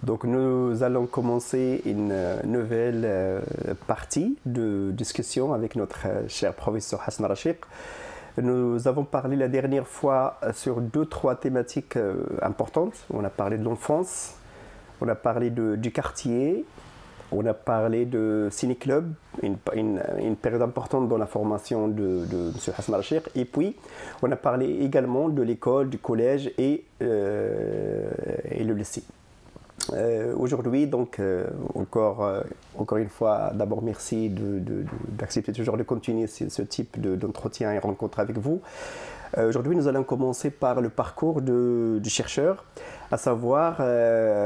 Donc nous allons commencer une nouvelle partie de discussion avec notre cher professeur Hassan Rachid. Nous avons parlé la dernière fois sur 2-3 thématiques importantes. On a parlé de l'enfance, on a parlé du quartier, on a parlé de ciné-club, une période importante dans la formation de M. Hassan Rachid. Et puis, on a parlé également de l'école, du collège et le lycée. Aujourd'hui, donc, encore une fois, d'abord merci d'accepter toujours de continuer ce type d'entretien et rencontre avec vous. Aujourd'hui, nous allons commencer par le parcours du chercheur, à savoir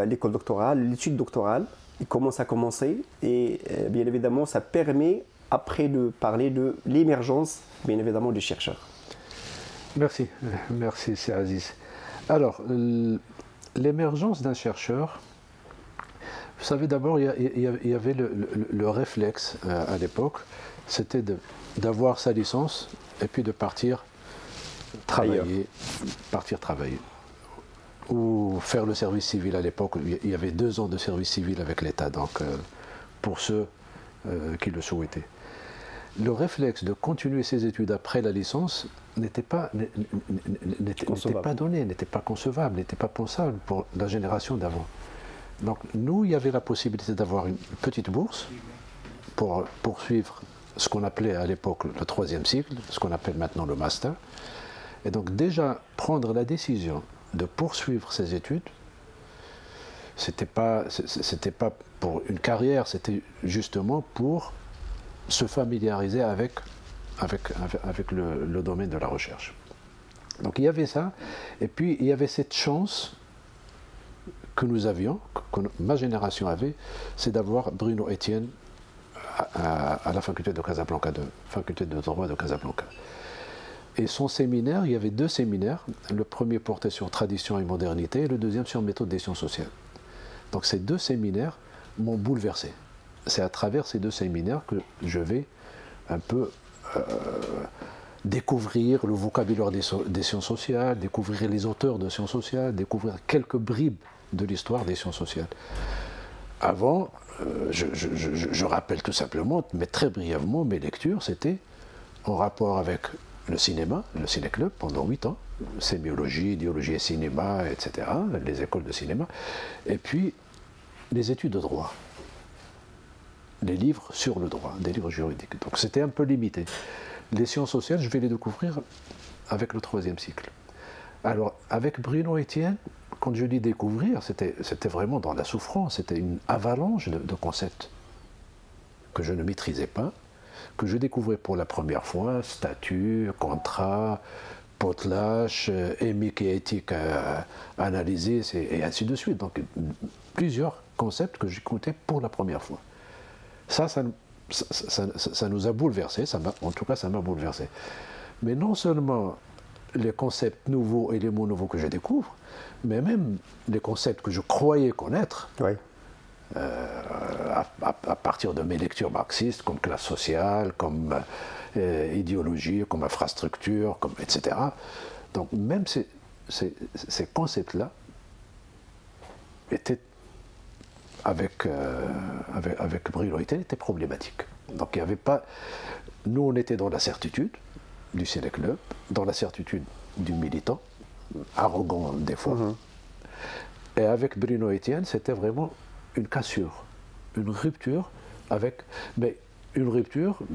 l'école doctorale, l'étude doctorale, et comment ça a commencé. Et bien évidemment, ça permet après de parler de l'émergence, bien évidemment, du chercheur. Merci, merci, c'est Aziz. Alors, l'émergence d'un chercheur, vous savez, d'abord, il y avait le réflexe à l'époque, c'était d'avoir sa licence et puis de partir travailler, ou faire le service civil. À l'époque, il y avait 2 ans de service civil avec l'État, donc pour ceux qui le souhaitaient. Le réflexe de continuer ses études après la licence n'était pas donné, n'était pas concevable, n'était pas pensable pour la génération d'avant. Donc nous, il y avait la possibilité d'avoir une petite bourse pour poursuivre ce qu'on appelait à l'époque le 3e cycle, ce qu'on appelle maintenant le master. Et donc déjà prendre la décision de poursuivre ses études, c'était pas pour une carrière, c'était justement pour se familiariser avec le domaine de la recherche. Donc il y avait ça, et puis il y avait cette chance que nous avions, que ma génération avait, c'est d'avoir Bruno Etienne à la faculté de Casablanca, faculté de droit de Casablanca. Et son séminaire, il y avait 2 séminaires, le premier portait sur tradition et modernité, et le deuxième sur méthode des sciences sociales. Donc ces 2 séminaires m'ont bouleversé. C'est à travers ces 2 séminaires que je vais un peu découvrir le vocabulaire des sciences sociales, découvrir les auteurs de sciences sociales, découvrir quelques bribes de l'histoire des sciences sociales. Avant, je rappelle tout simplement, mais très brièvement, mes lectures, c'était en rapport avec le cinéma, le ciné-club, pendant 8 ans, sémiologie, idéologie et cinéma, etc., les écoles de cinéma, et puis les études de droit. Les livres sur le droit, des livres juridiques. Donc c'était un peu limité. Les sciences sociales, je vais les découvrir avec le 3e cycle. Alors, avec Bruno Etienne, quand je dis découvrir, c'était vraiment dans la souffrance, c'était une avalanche de concepts que je ne maîtrisais pas, que je découvrais pour la première fois, statut, contrat, potlatch, émique et éthique analysée, et ainsi de suite. Donc, plusieurs concepts que j'écoutais pour la première fois. Ça nous a bouleversés, en tout cas ça m'a bouleversé. Mais non seulement les concepts nouveaux et les mots nouveaux que je découvre, mais même les concepts que je croyais connaître, oui. À partir de mes lectures marxistes, comme classe sociale, comme idéologie, comme infrastructure, etc. Donc même ces concepts-là étaient avec Bruno Etienne était problématique. Donc il n'y avait pas. Nous, on était dans la certitude du ciné-club, dans la certitude du militant, arrogant des fois. Et avec Bruno Etienne, c'était vraiment une cassure, une rupture mais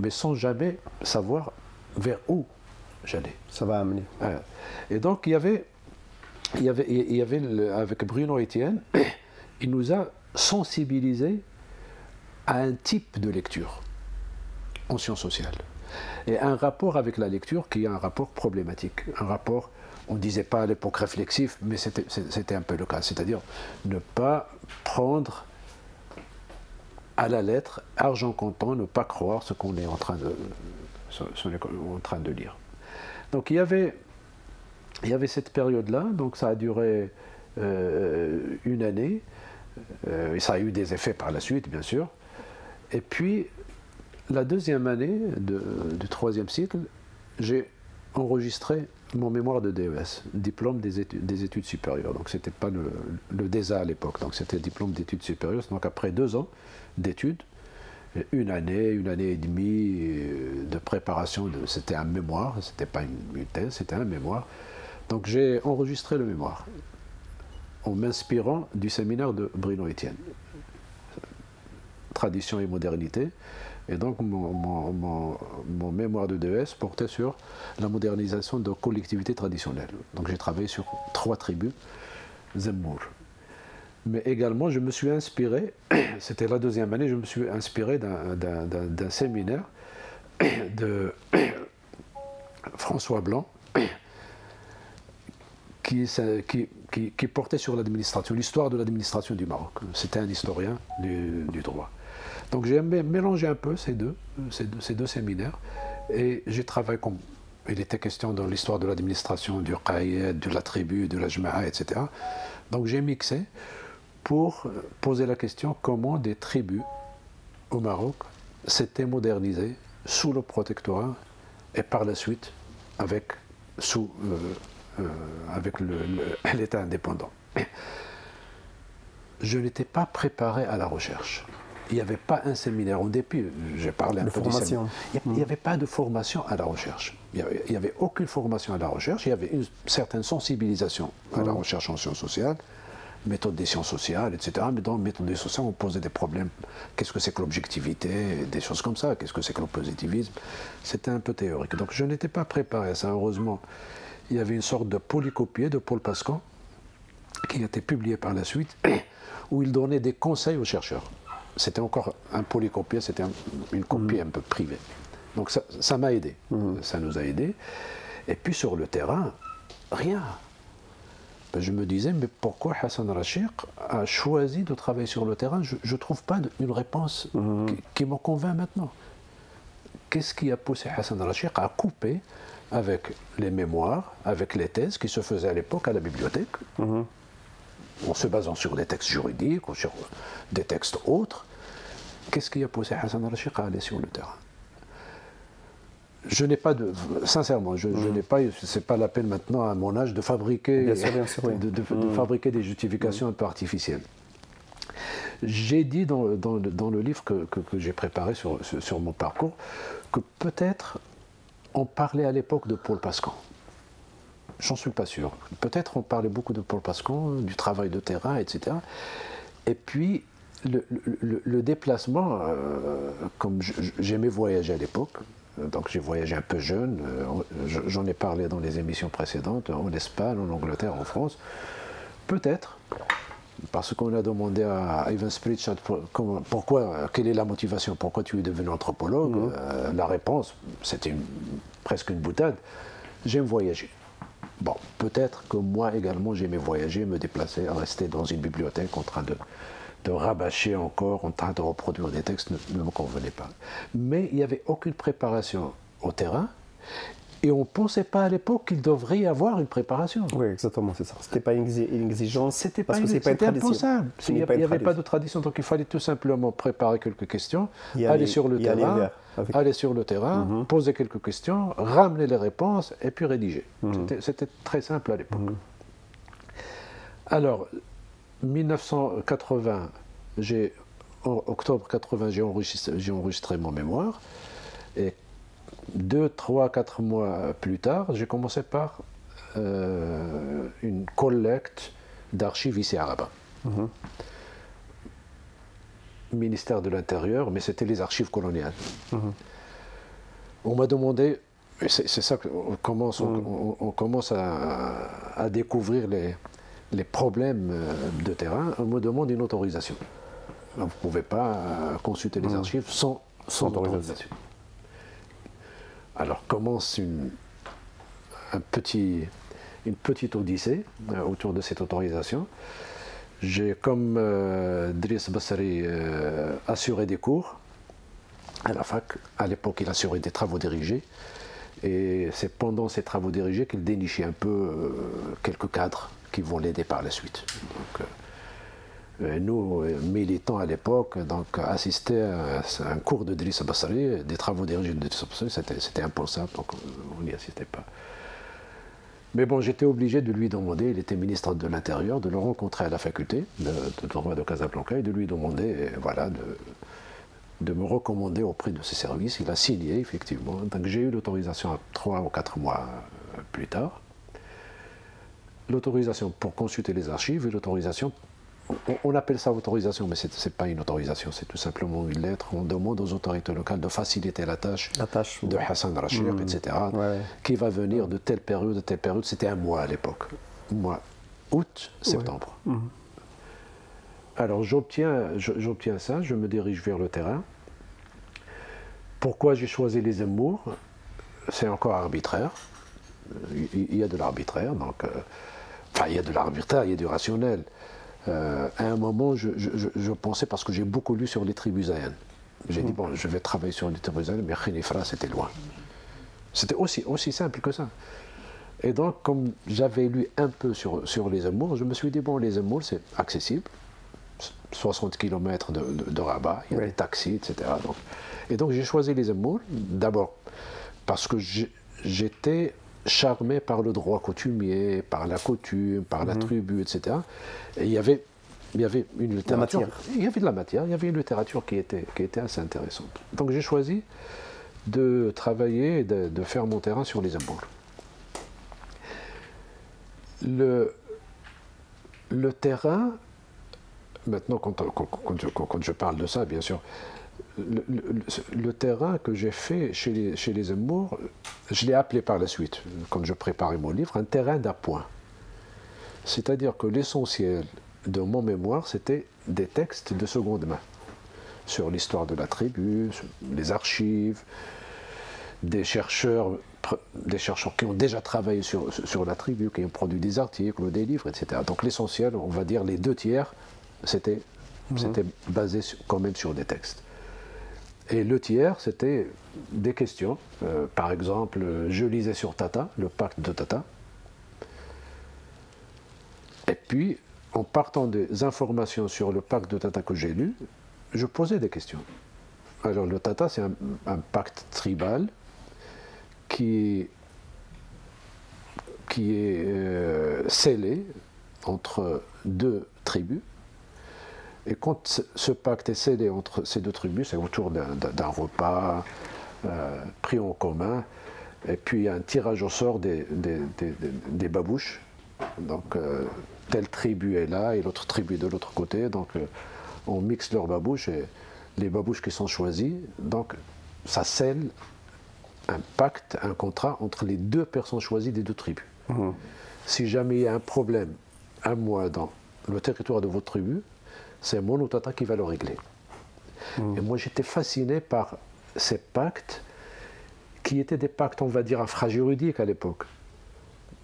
sans jamais savoir vers où j'allais. Ça va amener. Et donc il y avait avec Bruno Etienne, il nous a sensibilisés à un type de lecture en sciences sociales et un rapport avec la lecture qui est un rapport problématique, un rapport, on ne disait pas à l'époque réflexif, mais c'était un peu le cas, c'est-à-dire ne pas prendre à la lettre, argent comptant, ne pas croire ce qu'on est en train de lire. Donc il y avait cette période-là, donc ça a duré 1 année, et ça a eu des effets par la suite, bien sûr. Et puis, la 2e année du 3e cycle, j'ai enregistré mon mémoire de DES, diplôme des études supérieures. Donc, ce n'était pas le DESA à l'époque, donc c'était diplôme d'études supérieures. Donc, après 2 ans d'études, une année et demie de préparation, c'était un mémoire, c'était pas une thèse, c'était un mémoire. Donc, j'ai enregistré le mémoire en m'inspirant du séminaire de Bruno Etienne, Tradition et modernité. Et donc, mon mémoire de DES portait sur la modernisation de collectivités traditionnelles. Donc, j'ai travaillé sur 3 tribus, Zemmour. Mais également, je me suis inspiré, c'était la 2e année, je me suis inspiré d'un séminaire de François Blanc qui portait sur l'administration, l'histoire de l'administration du Maroc. C'était un historien du droit. Donc j'ai mélangé un peu ces deux séminaires et j'ai travaillé comme il était question dans l'histoire de l'administration, du qaïd, de la tribu, de la jma'a, etc. Donc j'ai mixé pour poser la question comment des tribus au Maroc s'étaient modernisées sous le protectorat et par la suite avec l'État indépendant. Je n'étais pas préparé à la recherche. Il n'y avait pas un séminaire, au début, j'ai parlé un peu de formation. Il n'y avait pas de formation à la recherche. Il n'y avait aucune formation à la recherche. Il y avait une certaine sensibilisation à la recherche en sciences sociales, méthode des sciences sociales, etc. Mais dans la méthode des sciences sociales, on posait des problèmes. Qu'est-ce que c'est que l'objectivité, des choses comme ça. Qu'est-ce que c'est que le positivisme. C'était un peu théorique. Donc je n'étais pas préparé à ça. Heureusement, il y avait une sorte de polycopié de Paul Pascan qui a été publié par la suite, où il donnait des conseils aux chercheurs. C'était encore un polycopié, c'était une copie un peu privée. Donc ça m'a aidé, ça nous a aidés. Et puis sur le terrain, rien. Ben, je me disais, mais pourquoi Hassan Rachid a choisi de travailler sur le terrain? Je ne trouve pas une réponse qui me convainc maintenant. Qu'est-ce qui a poussé Hassan Rachid à couper avec les mémoires, avec les thèses qui se faisaient à l'époque à la bibliothèque, en se basant sur des textes juridiques ou sur des textes autres? Qu'est-ce qui a poussé Hassan Rachid à aller sur le terrain? Je n'ai pas de... Sincèrement, je n'ai pas... C'est pas la peine maintenant, à mon âge, de fabriquer, de fabriquer des justifications un peu artificielles. J'ai dit dans le livre que j'ai préparé sur mon parcours que peut-être on parlait à l'époque de Paul Pascan. J'en suis pas sûr. Peut-être on parlait beaucoup de Paul Pascan, du travail de terrain, etc. Et puis, le déplacement, comme j'aimais voyager à l'époque, donc j'ai voyagé un peu jeune, j'en ai parlé dans les émissions précédentes, en Espagne, en Angleterre, en France. Peut-être, parce qu'on a demandé à Evans Pritchard pourquoi, quelle est la motivation, pourquoi tu es devenu anthropologue, la réponse, c'était presque une boutade, j'aime voyager. Bon, peut-être que moi également j'aimais voyager, me déplacer, rester dans une bibliothèque en train de rabâcher encore, en train de reproduire des textes ne me convenait pas. Mais il n'y avait aucune préparation au terrain et on ne pensait pas à l'époque qu'il devrait y avoir une préparation. Oui, exactement, c'est ça. Ce n'était pas une exigence, c'était parce que ce n'est pas une tradition. Impensable. Il n'y avait pas de tradition, donc il fallait tout simplement préparer quelques questions, aller sur le terrain, poser quelques questions, ramener les réponses et puis rédiger. C'était très simple à l'époque. Alors, 1980, en octobre 80, j'ai enregistré mon mémoire et 2, 3, 4 mois plus tard, j'ai commencé par une collecte d'archives ici à Rabat. Ministère de l'Intérieur, mais c'était les archives coloniales. On m'a demandé, c'est ça qu'on commence, on commence à découvrir les problèmes de terrain. On me demande une autorisation. Vous ne pouvez pas consulter les archives sans autorisation. Alors commence une petite odyssée autour de cette autorisation. J'ai, comme Driss Bassari, assuré des cours à la fac. À l'époque, il assurait des travaux dirigés. Et c'est pendant ces travaux dirigés qu'il dénichait un peu quelques cadres qui vont l'aider par la suite. Donc, nous, militants à l'époque, assister à un cours de Driss Bassari, des travaux dirigés de Driss Bassari, c'était impensable, donc on n'y assistait pas. Mais bon, j'étais obligé de lui demander, il était ministre de l'Intérieur, de le rencontrer à la faculté de droit de Casablanca et de lui demander, voilà, de me recommander auprès de ses services. Il a signé, effectivement. Donc j'ai eu l'autorisation 3 ou 4 mois plus tard. L'autorisation pour consulter les archives et l'autorisation, on appelle ça autorisation, mais ce n'est pas une autorisation, c'est tout simplement une lettre. On demande aux autorités locales de faciliter la tâche de Hassan Rachid, etc., qui va venir de telle période, c'était un mois à l'époque. Mois août, septembre. Alors j'obtiens ça, je me dirige vers le terrain. Pourquoi j'ai choisi les Zemmour? C'est encore arbitraire. Il y a de l'arbitraire, donc... Enfin, il y a de l'arbitraire, il y a du rationnel. À un moment, je pensais, parce que j'ai beaucoup lu sur les tribus zaïennes. J'ai dit, bon, je vais travailler sur les tribus zaïennes, mais Khénifra, c'était loin. C'était aussi simple que ça. Et donc, comme j'avais lu un peu sur les Zemmour, je me suis dit, bon, les Zemmour, c'est accessible. 60 km de Rabat, il y a des taxis, etc. Et donc, j'ai choisi les Zemmour, d'abord, parce que j'étais charmé par le droit coutumier, par la coutume, par la tribu, etc. Et il y avait une littérature, il y avait de la matière, il y avait une littérature qui était assez intéressante. Donc j'ai choisi de travailler et de faire mon terrain sur les Zemmour. Le terrain, maintenant quand je parle de ça, bien sûr, le terrain que j'ai fait chez les Zemmour, je l'ai appelé par la suite, quand je préparais mon livre, un terrain d'appoint. C'est-à-dire que l'essentiel de mon mémoire, c'était des textes de seconde main, sur l'histoire de la tribu, sur les archives, des chercheurs qui ont déjà travaillé sur la tribu, qui ont produit des articles, des livres, etc. Donc l'essentiel, on va dire les 2/3, c'était basé quand même sur des textes. Et le tiers, c'était des questions. Par exemple, je lisais sur Tata, le pacte de Tata. Et puis, en partant des informations sur le pacte de Tata que j'ai lu, je posais des questions. Alors, le Tata, c'est un pacte tribal qui est scellé entre 2 tribus. Et quand ce pacte est scellé entre ces 2 tribus, c'est autour d'un repas pris en commun, et puis un tirage au sort des babouches. Donc, telle tribu est là et l'autre tribu est de l'autre côté. Donc, on mixe leurs babouches et les babouches qui sont choisies. Donc, ça scelle un pacte, un contrat entre les 2 personnes choisies des 2 tribus. Si jamais il y a un problème à moi dans le territoire de votre tribu, c'est mon Tata qui va le régler. Et moi, j'étais fasciné par ces pactes qui étaient des pactes, on va dire, infrajuridiques à l'époque,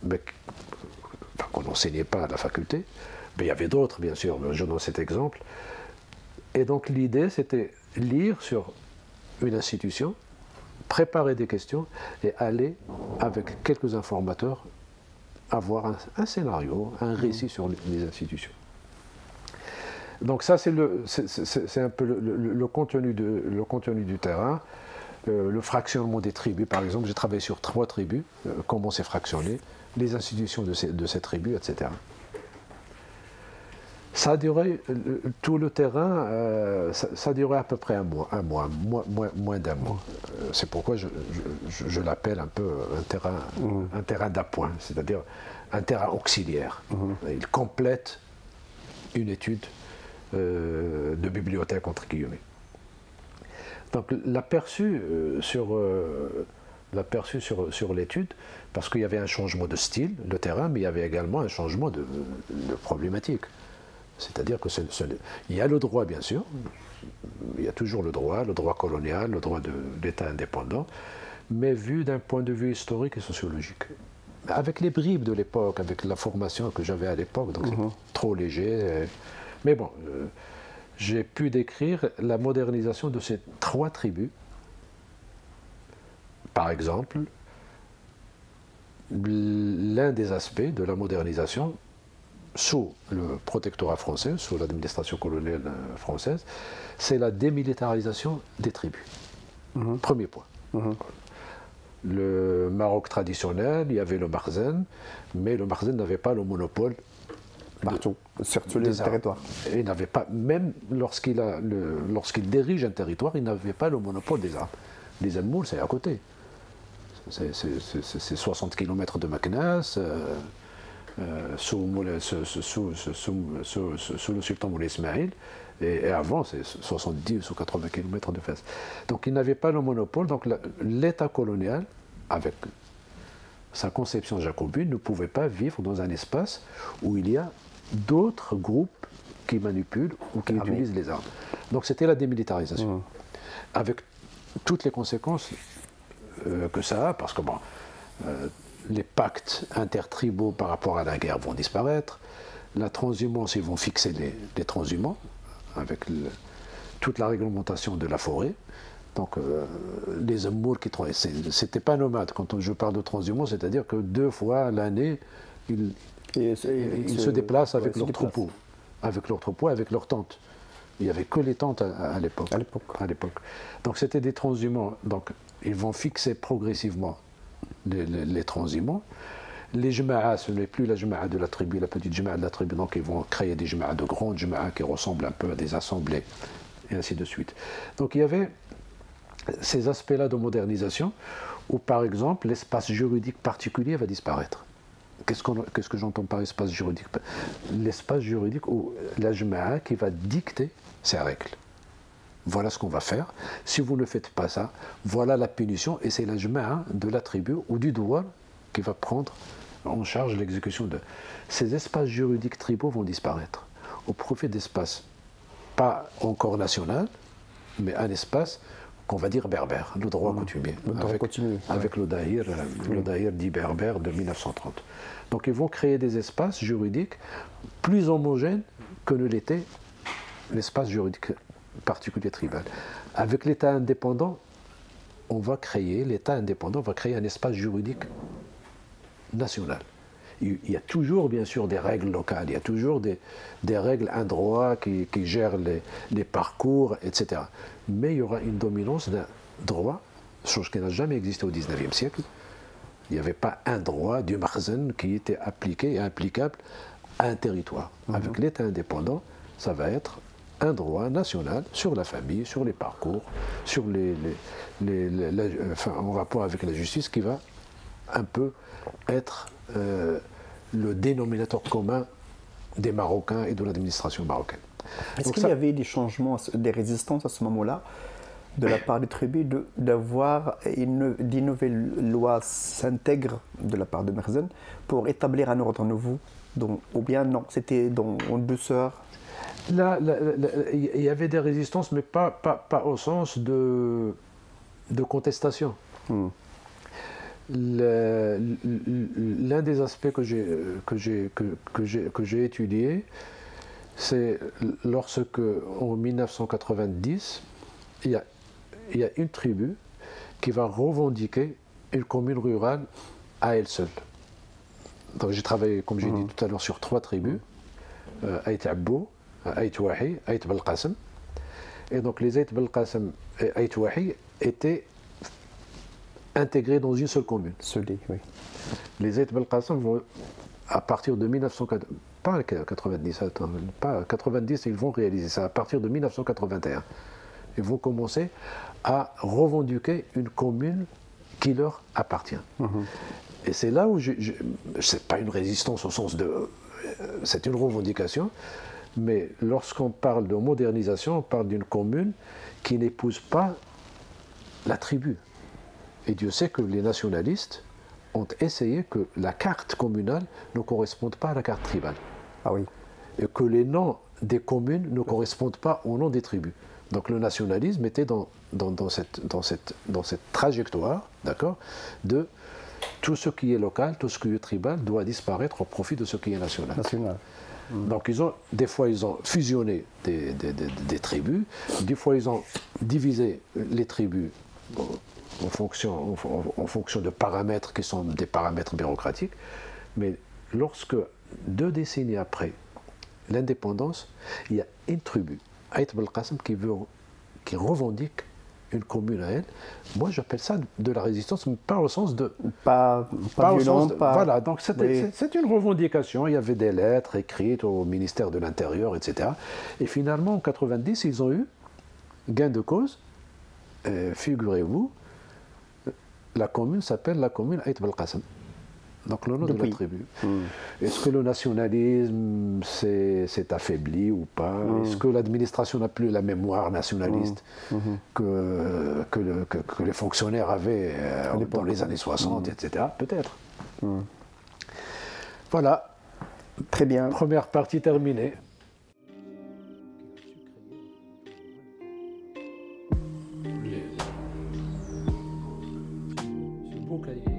mais qu'on n'enseignait pas à la faculté. Mais il y avait d'autres, bien sûr, mais je donne cet exemple. Et donc, l'idée, c'était lire sur une institution, préparer des questions et aller, avec quelques informateurs, avoir un scénario, un récit sur les institutions. Donc ça, c'est un peu le contenu du terrain, le fractionnement des tribus. Par exemple, j'ai travaillé sur 3 tribus, comment c'est fractionné, les institutions de ces tribus, etc. Ça a duré, tout le terrain, ça a duré à peu près un mois, moins d'un mois. C'est pourquoi je l'appelle un peu un terrain d'appoint, c'est-à-dire un terrain auxiliaire. Il complète une étude de bibliothèque, entre guillemets. Donc l'aperçu sur l'étude, parce qu'il y avait un changement de style, le terrain, mais il y avait également un changement de problématique. C'est-à-dire que il y a le droit, bien sûr, il y a toujours le droit colonial, le droit de l'État indépendant, mais vu d'un point de vue historique et sociologique. Avec les bribes de l'époque, avec la formation que j'avais à l'époque, donc c'est trop léger. Mais bon, j'ai pu décrire la modernisation de ces 3 tribus. Par exemple, l'un des aspects de la modernisation, sous le protectorat français, sous l'administration coloniale française, c'est la démilitarisation des tribus. Premier point. le Maroc traditionnel, il y avait le Makhzen, mais le Makhzen n'avait pas le monopole partout, sur tous les territoires. Il n'avait pas, même lorsqu'il dirige un territoire, il n'avait pas le monopole des armes. Les Moules, c'est à côté. C'est 60 km de Maknas, sous le sultan Moulay Ismail, et avant, c'est 70 ou 80 km de Fès. Donc il n'avait pas le monopole, donc l'État colonial, avec sa conception jacobine, ne pouvait pas vivre dans un espace où il y a d'autres groupes qui manipulent ou qui utilisent les armes. Donc c'était la démilitarisation, avec toutes les conséquences que ça a, parce que bon, les pactes intertribaux par rapport à la guerre vont disparaître, la transhumance, ils vont fixer les transhumants, avec toute la réglementation de la forêt. Donc les Moules, c'était pas nomade. Quand je parle de transhumance, c'est-à-dire que 2 fois à l'année, ils se déplacent avec leurs troupeaux, avec leurs tentes. Il n'y avait que les tentes à l'époque. Donc c'était des transhumants. Donc ils vont fixer progressivement les transhumants. Les jma'a, ce n'est plus la jma'a de la tribu, la petite jma'a de la tribu, donc ils vont créer des jma'a, de grandes jma'a qui ressemblent un peu à des assemblées, et ainsi de suite. Donc il y avait ces aspects-là de modernisation, où par exemple l'espace juridique particulier va disparaître. Qu'est-ce que j'entends par espace juridique? L'espace juridique où la jma'a qui va dicter ses règles. Voilà ce qu'on va faire. Si vous ne faites pas ça, voilà la punition, et c'est la jma'a de la tribu ou du douar qui va prendre en charge l'exécution de... Ces espaces juridiques tribaux vont disparaître au profit d'espaces, pas encore national, mais un espace qu'on va dire berbère, le droit coutumier, avec le Dahir dit berbère de 1930. Donc ils vont créer des espaces juridiques plus homogènes que ne l'était l'espace juridique particulier tribal. Avec l'État indépendant, l'État indépendant va créer un espace juridique national. Il y a toujours, bien sûr, des règles locales, il y a toujours des règles, un droit qui gère les parcours, etc. Mais il y aura une dominance d'un droit, chose qui n'a jamais existé au XIXe siècle. Il n'y avait pas un droit du Makhzen qui était appliqué et applicable à un territoire. Avec l'État indépendant, ça va être un droit national sur la famille, sur les parcours, sur en rapport avec la justice, qui va un peu être le dénominateur commun des Marocains et de l'administration marocaine. Est-ce qu'il y avait des changements, des résistances à ce moment-là, de la part des tribus, d'avoir des nouvelles lois s'intègrent de la part de Mekhzen pour établir un ordre nouveau, ou bien non, c'était en douceur? Là, il y avait des résistances, mais pas au sens de contestation. L'un des aspects que j'ai étudié, c'est lorsque, en 1990, il y a une tribu qui va revendiquer une commune rurale à elle seule. Donc j'ai travaillé, comme j'ai dit tout à l'heure, sur 3 tribus, Aït Abou, Aït Wahi, Aït Belqasem. Et donc les Aït Belqasem et Aït Wahi étaient intégrés dans une seule commune. Oui. Les Aït Belqasem vont, à partir de 1990, ils vont réaliser ça. À partir de 1981, ils vont commencer à revendiquer une commune qui leur appartient. Et c'est là où c'est pas une résistance au sens de... c'est une revendication, mais lorsqu'on parle de modernisation, on parle d'une commune qui n'épouse pas la tribu. Et Dieu sait que les nationalistes ont essayé que la carte communale ne corresponde pas à la carte tribale. Ah oui. Et que les noms des communes ne correspondent pas aux noms des tribus. Donc le nationalisme était dans cette trajectoire, d'accord, de tout ce qui est local, tout ce qui est tribal doit disparaître au profit de ce qui est national. Donc des fois ils ont fusionné des tribus, des fois ils ont divisé les tribus en fonction de paramètres qui sont des paramètres bureaucratiques. Mais lorsque 2 décennies après l'indépendance, il y a une tribu, Aït Belqasem, qui revendique une commune à elle. Moi, j'appelle ça de la résistance, mais pas au sens de... Pas au violent, sens de- pas... Voilà, donc Oui. c'est une revendication. Il y avait des lettres écrites au ministère de l'Intérieur, etc. Et finalement, en 90, ils ont eu gain de cause. Figurez-vous, la commune s'appelle la commune Aït Belkacem. Donc le nom de la Depuis. tribu. Est-ce que le nationalisme s'est affaibli ou pas? Est-ce que l'administration n'a plus la mémoire nationaliste que les fonctionnaires avaient dans les années 60, etc. Peut-être. Voilà, Très bien. première partie terminée. C'est beau cahier.